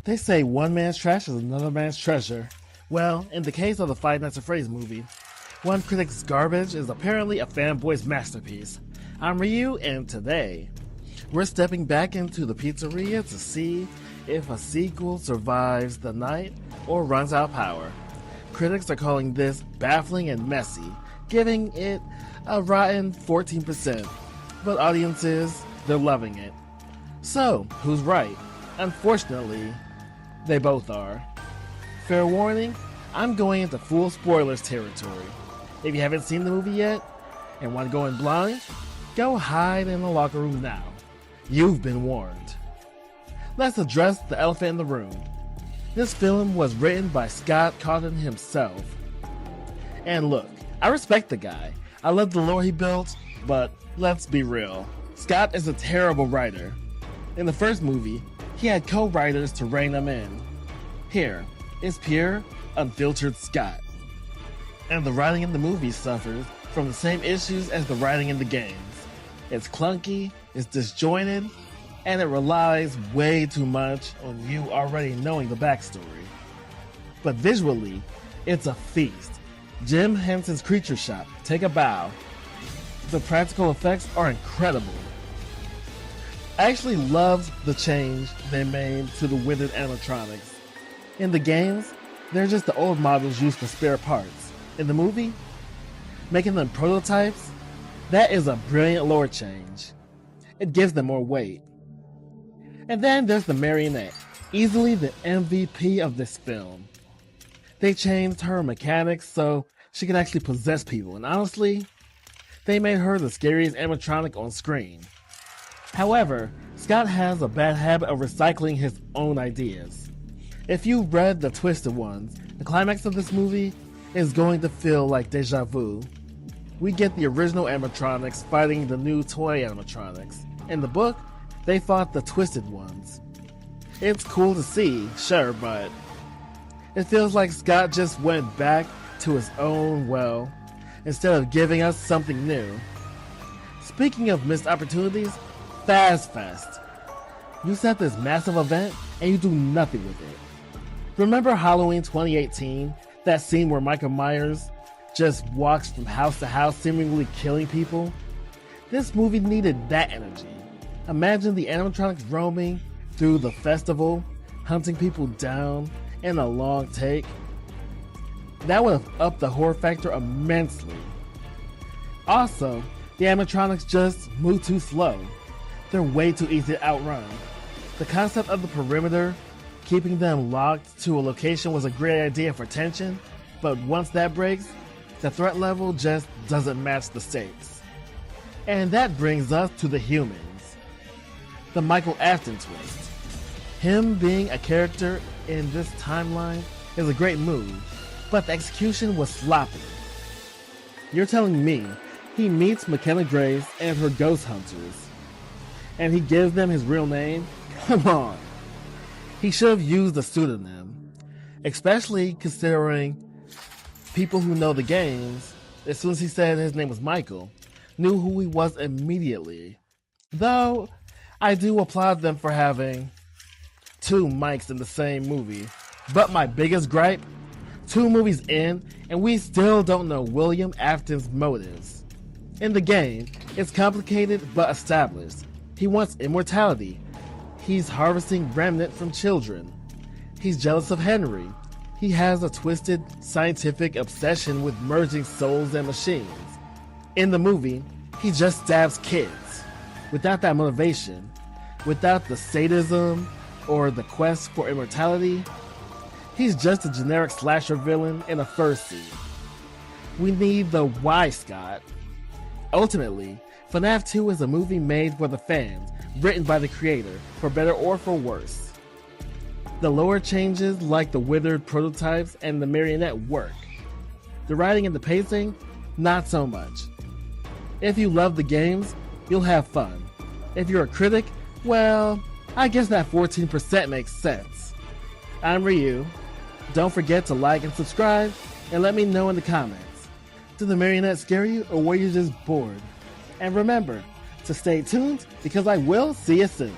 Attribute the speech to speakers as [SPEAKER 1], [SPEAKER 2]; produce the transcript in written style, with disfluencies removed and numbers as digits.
[SPEAKER 1] They say one man's trash is another man's treasure. Well, in the case of the Five Nights at Freddy's movie, one critic's garbage is apparently a fanboy's masterpiece. I'm Ryu, and today, we're stepping back into the pizzeria to see if a sequel survives the night or runs out of power. Critics are calling this baffling and messy, giving it a rotten 14%, but audiences, they're loving it. So, who's right? Unfortunately, they both are. Fair warning, I'm going into full spoilers territory. If you haven't seen the movie yet and want to go in blind, go hide in the locker room now. You've been warned. Let's address the elephant in the room. This film was written by Scott Cawthon himself. And look, I respect the guy. I love the lore he built, but let's be real. Scott is a terrible writer. In the first movie, he had co-writers to rein him in. Here is pure, unfiltered Scott. And the writing in the movie suffers from the same issues as the writing in the games. It's clunky, it's disjointed, and it relies way too much on you already knowing the backstory. But visually, it's a feast. Jim Henson's creature shop, take a bow. The practical effects are incredible. I actually loved the change they made to the withered animatronics. In the games, they're just the old models used for spare parts. In the movie, making them prototypes, that is a brilliant lore change. It gives them more weight. And then there's the marionette, easily the MVP of this film. They changed her mechanics so she can actually possess people, and honestly, they made her the scariest animatronic on screen. However, Scott has a bad habit of recycling his own ideas. If you've read the Twisted Ones, the climax of this movie is going to feel like deja vu. We get the original animatronics fighting the new toy animatronics. In the book, they fought the Twisted Ones. It's cool to see, sure, but it feels like Scott just went back to his own well, instead of giving us something new. Speaking of missed opportunities, Fast Fest. You set this massive event and you do nothing with it. Remember Halloween 2018? That scene where Michael Myers just walks from house to house seemingly killing people? This movie needed that energy. Imagine the animatronics roaming through the festival, hunting people down in a long take. That would have upped the horror factor immensely. Also, the animatronics just move too slow. They're way too easy to outrun. The concept of the perimeter, keeping them locked to a location, was a great idea for tension, but once that breaks, the threat level just doesn't match the stakes. And that brings us to the humans. The Michael Afton twist. Him being a character in this timeline is a great move, but the execution was sloppy. You're telling me he meets McKenna Grace and her ghost hunters, and he gives them his real name? Come on. He should have used a pseudonym, especially considering people who know the games, as soon as he said his name was Michael, knew who he was immediately. Though, I do applaud them for having two Mikes in the same movie. But my biggest gripe, 2 movies in, and we still don't know William Afton's motives. In the game, it's complicated but established. He wants immortality. He's harvesting remnant from children. He's jealous of Henry. He has a twisted scientific obsession with merging souls and machines. In the movie, he just stabs kids. Without that motivation, without the sadism or the quest for immortality, he's just a generic slasher villain in a fursuit. We need the why, Scott. Ultimately, FNAF 2 is a movie made for the fans, written by the creator, for better or for worse. The lore changes like the withered prototypes and the marionette work. The writing and the pacing, not so much. If you love the games, you'll have fun. If you're a critic, well, I guess that 14% makes sense. I'm Ryu. Don't forget to like and subscribe, and let me know in the comments. Did the marionette scare you, or were you just bored? And remember to stay tuned, because I will see you soon.